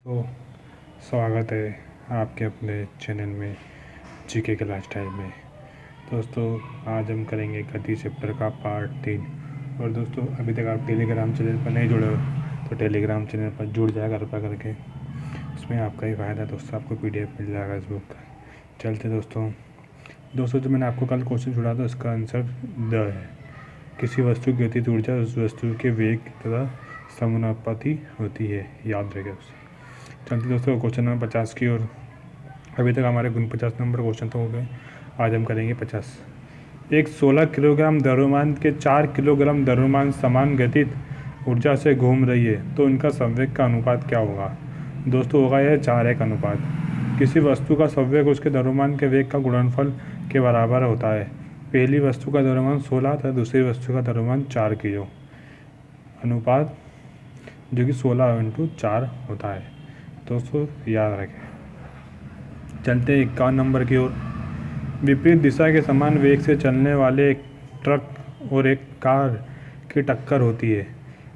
तो स्वागत है आपके अपने चैनल में जीके के लाइफस्टाइल में। दोस्तों आज हम करेंगे गति चैप्टर का पार्ट 3। और दोस्तों अभी तक आप टेलीग्राम चैनल पर नहीं जुड़े हो तो टेलीग्राम चैनल पर जुड़ जाएगा कृपया करके, उसमें आपका ही फ़ायदा है दोस्तों। आपको PDF मिल जाएगा इस बुक का। चलते दोस्तों जो मैंने आपको कल क्वेश्चन छोड़ा था उसका आंसर द है। किसी वस्तु की गतिज ऊर्जा उस वस्तु के वेग तथा समानुपाती होती है, याद रखें उसे। चलते दोस्तों क्वेश्चन नंबर 50 की ओर। अभी तक हमारे 49 नंबर क्वेश्चन तो हो गए, आज हम करेंगे 50। एक 16 किलोग्राम द्रव्यमान के 4 किलोग्राम द्रव्यमान समान गतिज ऊर्जा से घूम रही है तो उनका संवेग का अनुपात क्या होगा। दोस्तों होगा यह 4:1 अनुपात। किसी वस्तु का संवेग उसके द्रव्यमान के वेग का गुणनफल के बराबर होता है। पहली वस्तु का द्रव्यमान 16 तथा दूसरी वस्तु का द्रव्यमान 4 किलो, अनुपात जो कि 16/4 होता है। दोस्तों याद रखें। चलते 51 नंबर की ओर। विपरीत दिशा के समान वेग से चलने वाले एक ट्रक और एक कार की टक्कर होती है।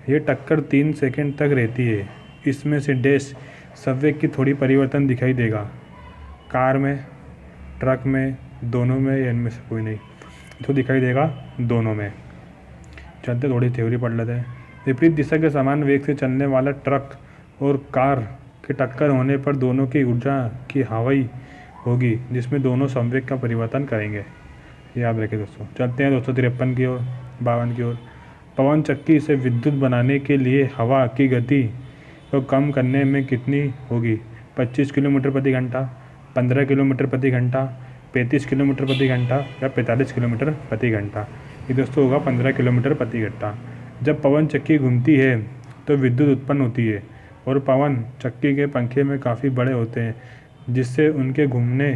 ये टक्कर 3 सेकंड तक रहती है। इसमें से डैश संवेग की थोड़ी परिवर्तन दिखाई देगा। कार में, ट्रक में, दोनों में या इनमें से कोई नहीं, तो दिखाई देगा दोनों में। चलते थोड़ी थ्योरी पढ़ लेते हैं। विपरीत दिशा के समान वेग से चलने वाला ट्रक और कार की टक्कर होने पर दोनों की ऊर्जा की हवाई होगी, जिसमें दोनों संवेग का परिवर्तन करेंगे, याद रखें दोस्तों। चलते हैं 253 की ओर, 52 की ओर। पवन चक्की से विद्युत बनाने के लिए हवा की गति को कम करने में कितनी होगी। 25 किलोमीटर प्रति घंटा, 15 किलोमीटर प्रति घंटा, 35 किलोमीटर प्रति घंटा या 45 किलोमीटर प्रति घंटा। ये दोस्तों होगा 15 किलोमीटर प्रति घंटा। जब पवन चक्की घूमती है तो विद्युत उत्पन्न होती है और पवन चक्की के पंखे में काफ़ी बड़े होते हैं, जिससे उनके घूमने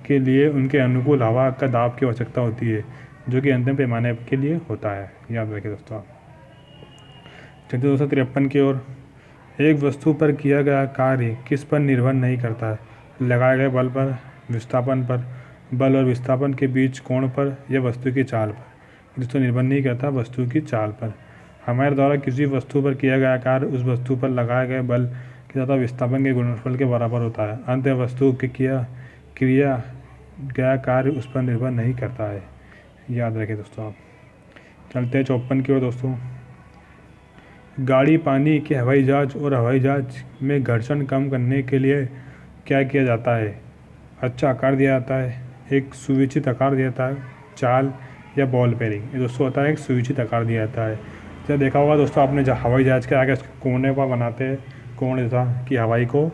के लिए उनके अनुकूल हवा का दाब की आवश्यकता होती है, जो कि अंतिम पैमाने के लिए होता है, याद रखें दोस्तों। चलिए 253 की ओर। एक वस्तु पर किया गया कार्य किस पर निर्भर नहीं करता है। लगाए गए बल पर, विस्थापन पर, बल और विस्थापन के बीच कोण पर या वस्तु की चाल पर। दोस्तों निर्भर नहीं करता वस्तु की चाल पर। हमारे द्वारा किसी वस्तु पर किया गया कार्य उस वस्तु पर लगाए गए बल के तथा विस्थापन के गुणनफल के बराबर होता है। अंत वस्तु की किया गया कार्य उस पर निर्भर नहीं करता है, याद रखें दोस्तों आप। चलते हैं 54 की ओर दोस्तों। गाड़ी, पानी के हवाई जहाज और हवाई जहाज में घर्षण कम करने के लिए क्या किया जाता है। अच्छा आकार दिया जाता है, एक सुविचित आकार दिया जाता है, चाल या बॉल पेयरिंग। ये दोस्तों होता है एक सुविचित आकार दिया जाता है। जब देखा होगा दोस्तों आपने, जब हवाई जहाज़ के आगे उसके कोने पर बनाते हैं कोण जैसा कि हवाई को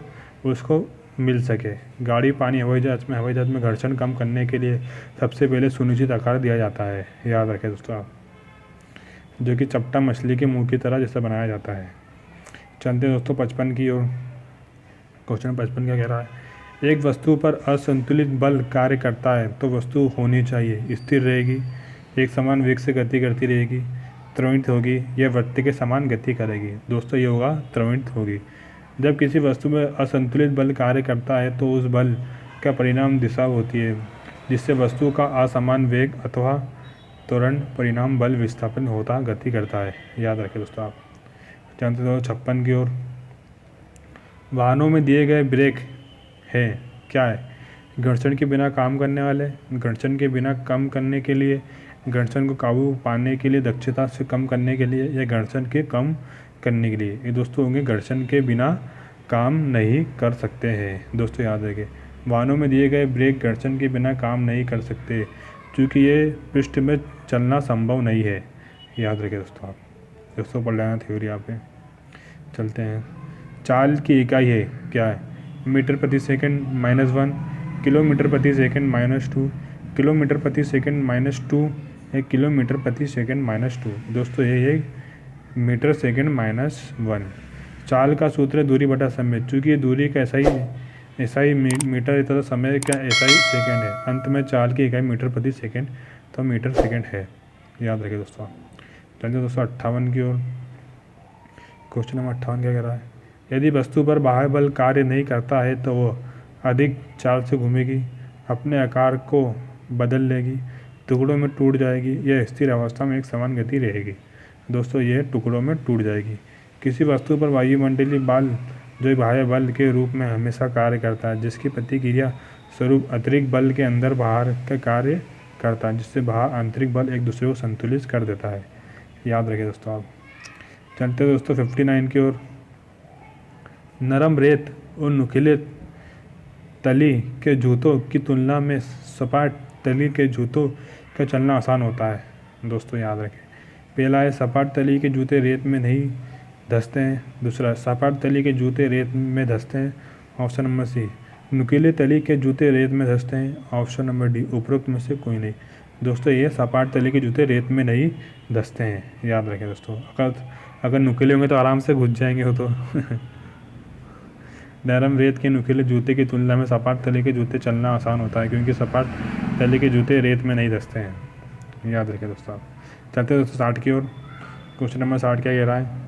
उसको मिल सके। गाड़ी, पानी, हवाई जहाज़ में घर्षण कम करने के लिए सबसे पहले सुनिश्चित आकार दिया जाता है, याद रखें दोस्तों आप, जो कि चपटा मछली के मुंह की तरह जैसे बनाया जाता है। चलते दोस्तों 55 की ओर। क्वेश्चन 55 क्या कह रहा है। एक वस्तु पर असंतुलित बल कार्य करता है तो वस्तु होनी चाहिए स्थिर रहेगी, एक समान वेग से गति करती रहेगी, त्वरित होगी या वृत्त के समान गति करेगी। दोस्तों ये होगा त्वरित होगी। जब किसी वस्तु में असंतुलित बल कार्य करता है तो उस बल का परिणाम दिशा होती है, जिससे वस्तु का असमान वेग अथवा त्वरण परिणाम बल विस्थापन होता गति करता है, याद रखें दोस्तों आप। जानते 256 की ओर। वाहनों में दिए गए ब्रेक हैं क्या है। घर्षण के बिना काम करने वाले, घर्षण के बिना कम करने के लिए, घर्षण को काबू पाने के लिए, दक्षता से कम करने के लिए या घर्षण के कम करने के लिए। ये दोस्तों होंगे घर्षण के बिना काम नहीं कर सकते हैं। दोस्तों याद रखें, वाहनों में दिए गए ब्रेक घर्षण के बिना काम नहीं कर सकते, क्योंकि ये पृष्ठ में चलना संभव नहीं है, याद रखें दोस्तों आप। दोस्तों पढ़ लेना थ्योरी यहाँ पे। चलते हैं। चाल की इकाई है क्या है। मीटर प्रति सेकंड -1, किलोमीटर प्रति सेकंड -2, किलोमीटर प्रति सेकंड -2 या किलोमीटर प्रति सेकंड -2। दोस्तों ये मीटर सेकंड -1। चाल का सूत्र है दूरी बटा समय, चूँकि ये दूरी का ऐसा ही मीटर तथा समय का ऐसा ही सेकंड है। अंत में चाल की इकाई मीटर प्रति सेकंड तो मीटर सेकंड है, याद रखें दोस्तों। चलिए दोस्तों 58 की ओर। क्वेश्चन नंबर 58 क्या कह रहा है। यदि वस्तु पर बाह्य बल कार्य नहीं करता है तो वो अधिक चाल से घूमेगी, अपने आकार को बदल लेगी, टुकड़ों में टूट जाएगी या स्थिर अवस्था में एक समान गति रहेगी। दोस्तों ये टुकड़ों में टूट जाएगी। किसी वस्तु पर वायुमंडलीय जो एक बाह्य बल के रूप में हमेशा कार्य करता है, जिसकी प्रतिक्रिया स्वरूप अतिरिक्त बल के अंदर बाहर का कार्य करता है, जिससे बाहर आंतरिक बल एक दूसरे को संतुलित कर देता है। याद रखिए दोस्तों। आप चलते दोस्तों 59 की ओर। नरम रेत और नुकीले तली के जूतों की तुलना में सपाट तली के जूतों का चलना आसान होता है। दोस्तों याद रखें, पहला है सपाट तली के जूते रेत में नहीं धंसते हैं। दूसरा, सपाट तली के जूते रेत में धंसते हैं। Option number C. नुकीले तली के जूते रेत में धंसते हैं। ऑप्शन नंबर डी, उपरोक्त में से कोई नहीं। दोस्तों ये सपाट तली के जूते रेत में नहीं धंसते हैं। याद रखें दोस्तों। अगर नुकीले होंगे तो आराम से घुस जाएंगे वो तो। नरम रेत के नुकीले जूते की तुलना में सपाट तली के जूते चलना आसान होता है, क्योंकि सपाट तली के जूते रेत में नहीं धंसते हैं। याद रखें दोस्तों। आप चलते दोस्तों 60 की ओर। क्वेश्चन नंबर 60 क्या कह रहा है?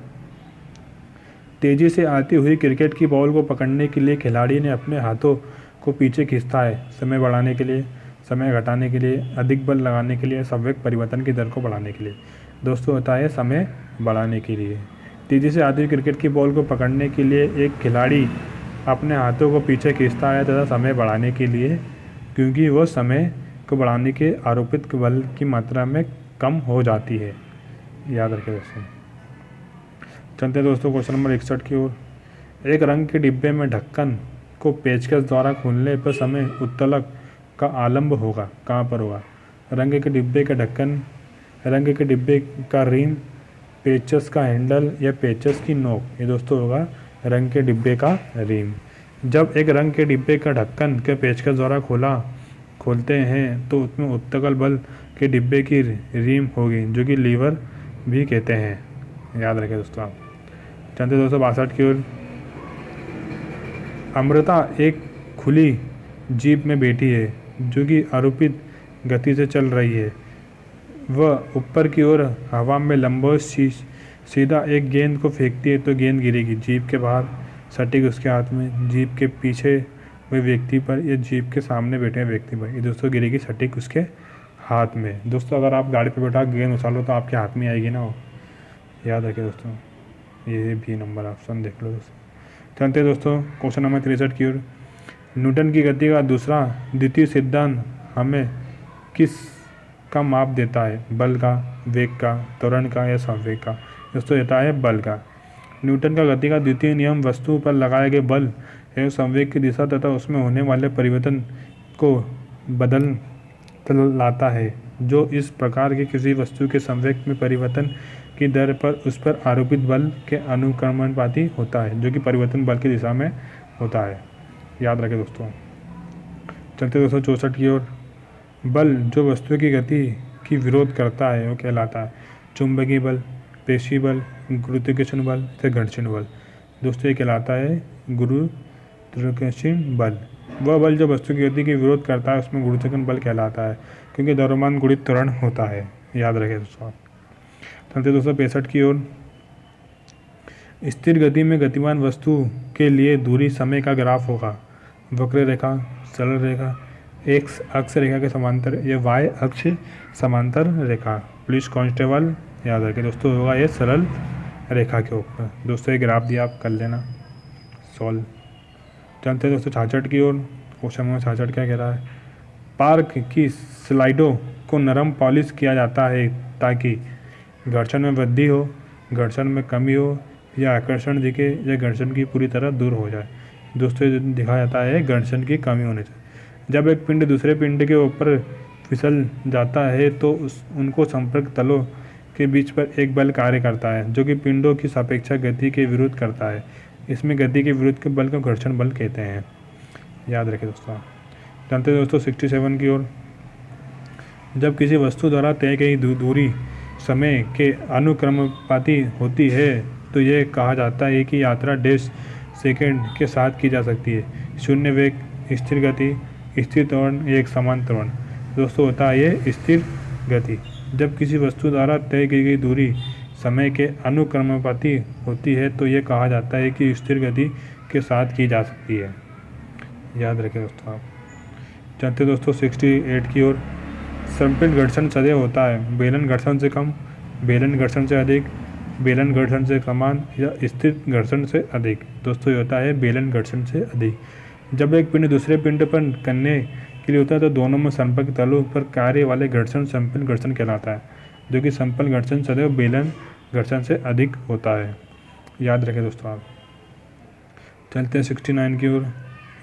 तेजी से आती हुई क्रिकेट की बॉल को पकड़ने के लिए खिलाड़ी ने अपने हाथों को पीछे खींचता है। समय बढ़ाने के लिए, समय घटाने के लिए, अधिक बल लगाने के लिए, संवेग परिवर्तन की दर को बढ़ाने के लिए। दोस्तों होता है समय बढ़ाने के लिए। तेजी से आती हुई क्रिकेट की बॉल को पकड़ने के लिए एक खिलाड़ी अपने हाथों को पीछे खींचता है तथा समय बढ़ाने के लिए, क्योंकि वह समय को बढ़ाने के आरोपित बल की मात्रा में कम हो जाती है। याद रखें दोस्तों। चलते दोस्तों क्वेश्चन नंबर 61 की ओर। एक रंग के डिब्बे में ढक्कन को पेचकस द्वारा खोलने पर समय उत्तोलन का आलंब होगा। कहाँ पर होगा? रंग के डिब्बे का ढक्कन, रंग के डिब्बे का रिम, पेचकस का हैंडल या पेचकस की नोक। ये दोस्तों होगा रंग के डिब्बे का रिम। जब एक रंग के डिब्बे का ढक्कन के पेचकस द्वारा खोलते हैं तो उसमें उत्तोलन बल के डिब्बे की रिम होगी, जो कि लीवर भी कहते हैं। याद रखें दोस्तों। आप चलते दोस्तों 62 की ओर। अमृता एक खुली जीप में बैठी है जो कि आरोपित गति से चल रही है। वह ऊपर की ओर हवा में लंबो सीधा एक गेंद को फेंकती है तो गेंद गिरेगी जीप के बाहर, सटीक उसके हाथ में। जीप के पीछे हुए व्यक्ति पर या जीप के सामने बैठे व्यक्ति पर, ये दोस्तों गिरेगी सटीक उसके हाथ में। दोस्तों अगर आप गाड़ी पर बैठा गेंद उछालो तो आपके हाथ में आएगी ना वो। याद रखें दोस्तों। ये भी नंबर ऑप्शन देख लो दोस्तों। चलते दोस्तों क्वेश्चन नंबर 63 की ओर। न्यूटन की गति का द्वितीय सिद्धांत हमें किस का माप देता है? बल का, वेग का, त्वरण का या संवेग का? दोस्तों देता है बल का। न्यूटन का गति का द्वितीय नियम वस्तु पर लगाए गए बल एवं संवेग की दिशा तथा उसमें होने वाले परिवर्तन को बदल लाता है, जो इस प्रकार के किसी वस्तु के संवेग में परिवर्तन की दर पर उस पर आरोपित बल के अनुक्रमानुपाती होता है, जो कि परिवर्तन बल की दिशा में होता है। याद रखें दोस्तों। चलते दोस्तों 64 की ओर। बल जो वस्तु की गति की विरोध करता है वो कहलाता है चुंबकीय बल, पेशी बल, गुरुत्वाकर्षण बल या घर्षण बल। दोस्तों ये कहलाता है गुरुत्वाकर्षण बल। वह बल जो वस्तु की गति की विरोध करता है उसमें गुरुत्वाकर्षण बल कहलाता है, क्योंकि द्रव्यमान गुणित त्वरण होता है। याद रखें दोस्तों। चलते दोस्तों 65 की ओर। स्थिर गति में गतिमान वस्तु के लिए दूरी समय का ग्राफ होगा। वक्र रेखा, सरल रेखा, एक्स अक्ष रेखा के समांतर या वाई अक्ष समांतर रेखा। पुलिस कांस्टेबल याद रखें दोस्तों होगा ये सरल रेखा के ऊपर। दोस्तों ये ग्राफ दिया आप कर लेना सॉल्व। चलते दोस्तों 66 की ओर। क्वेश्चन नंबर 66 क्या कह रहा है? पार्क की स्लाइडों को नरम पॉलिश किया जाता है ताकि घर्षण में वृद्धि हो, घर्षण में कमी हो या आकर्षण दिखे या घर्षण की पूरी तरह दूर हो जाए। दोस्तों ये दिखाया जाता है घर्षण की कमी होने से। जब एक पिंड दूसरे पिंड के ऊपर फिसल जाता है तो उनको संपर्क तलों के बीच पर एक बल कार्य करता है, जो कि पिंडों की सापेक्ष गति के विरुद्ध करता है। इसमें गति के विरुद्ध के बल को घर्षण बल कहते हैं। याद रखें दोस्तों। जानते हैं दोस्तों 67 की ओर। जब किसी वस्तु द्वारा तय की दूरी समय के अनुक्रमानुपाती होती है तो यह कहा जाता है कि यात्रा डैश सेकंड के साथ की जा सकती है। शून्य वेग, स्थिर गति, स्थिर त्वरण, एक समान त्वरण। दोस्तों होता है ये स्थिर गति। जब किसी वस्तु द्वारा तय की गई दूरी समय के अनुक्रमानुपाती होती है तो ये कहा जाता है कि स्थिर गति के साथ की जा सकती है। याद रखें दोस्तों आप। चलते दोस्तों 68 की ओर। संपीड़ित घर्षण सदैव होता है बेलन घर्षण से कम, बेलन घर्षण से अधिक, बेलन घर्षण से समान या स्थिर घर्षण से अधिक। दोस्तों ये होता है बेलन घर्षण से अधिक। जब एक पिंड दूसरे पिंड पर करने के लिए होता है तो दोनों में संपर्क तलों पर कार्य वाले घर्षण समपल घर्षण कहलाता है, जो कि समपल घर्षण सदैव बेलन घर्षण से अधिक होता है। याद रखें दोस्तों आप। चलते हैं 69 की ओर।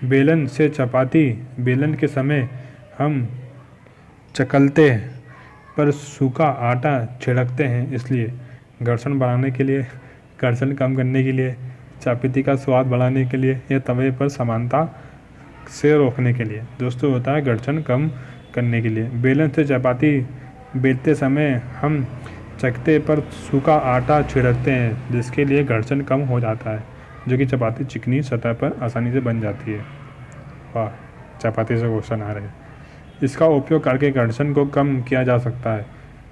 बेलन से चपाती बेलन के समय हम चकलते पर सूखा आटा छिड़कते हैं, इसलिए घर्षण बढ़ाने के लिए, घर्षण कम करने के लिए, चपाती का स्वाद बढ़ाने के लिए या तवे पर समानता से रोकने के लिए। दोस्तों होता है घर्षण कम करने के लिए। बेलन से चपाती बेलते समय हम चकते पर सूखा आटा छिड़कते हैं, जिसके लिए घर्षण कम हो जाता है, जो कि चपाती चिकनी सतह पर आसानी से बन जाती है। वाह, चपाती से क्वेश्चन आ रहे हैं। इसका उपयोग करके घर्षण को कम किया जा सकता है।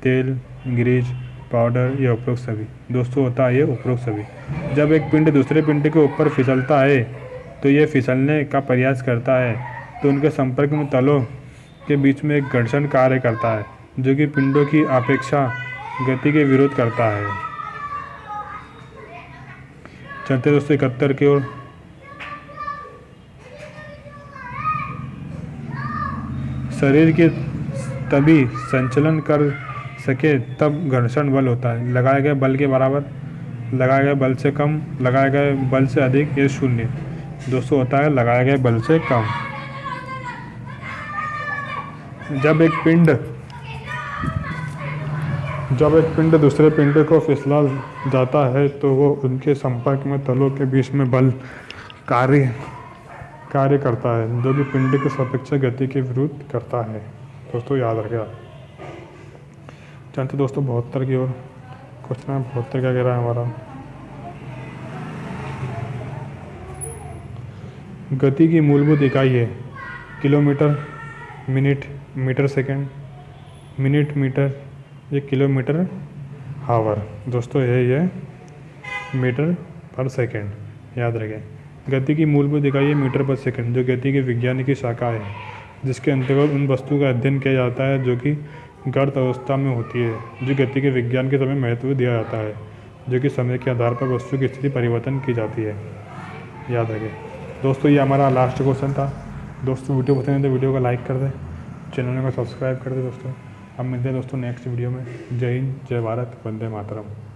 तेल, ग्रीज, पाउडर या उपरोक्त सभी। दोस्तों होता है ये उपरोक्त सभी। जब एक पिंड दूसरे पिंड के ऊपर फिसलता है तो ये फिसलने का प्रयास करता है तो उनके संपर्क में तलों के बीच में एक घर्षण कार्य करता है, जो कि पिंडों की अपेक्षा गति के विरोध करता है। चलते दोस्तों 71 की ओर। शरीर के तभी संचलन कर सके तब घर्षण बल होता है लगाए गए बल के बराबर, लगाए गए बल से कम, लगाए गए बल से अधिक, ये शून्य। दोस्तों होता है लगाए गए बल से कम। जब एक पिंड दूसरे पिंड को फिसला जाता है तो वो उनके संपर्क में तलों के बीच में बल कार्य करता है, जो कि पिंड की सापेक्ष गति के विरुद्ध करता है। दोस्तों याद रखें। चलते दोस्तों 72 की ओर। क्वेश्चन है 72 क्या कह रहा है हमारा। गति की मूलभूत इकाई है kilometre, minute, metre second, minute metre, ये किलोमीटर हावर। दोस्तों ये मीटर पर सेकंड। याद रखें। गति की मूलभूत इकाई है मीटर पर सेकंड, जो गति की विज्ञान की शाखा है, जिसके अंतर्गत उन वस्तु का अध्ययन किया जाता है जो कि गर्त अवस्था में होती है, जो गति के विज्ञान के समय महत्व दिया जाता है, जो कि समय के आधार पर वस्तु की स्थिति परिवर्तन की जाती है। याद रखें। दोस्तों ये हमारा लास्ट क्वेश्चन था। दोस्तों वीडियो पसंद है तो वीडियो को लाइक कर दें, चैनल को सब्सक्राइब कर दें। दोस्तों हम मिलते हैं दोस्तों नेक्स्ट वीडियो में। जय हिंद, जय भारत, वंदे मातरम।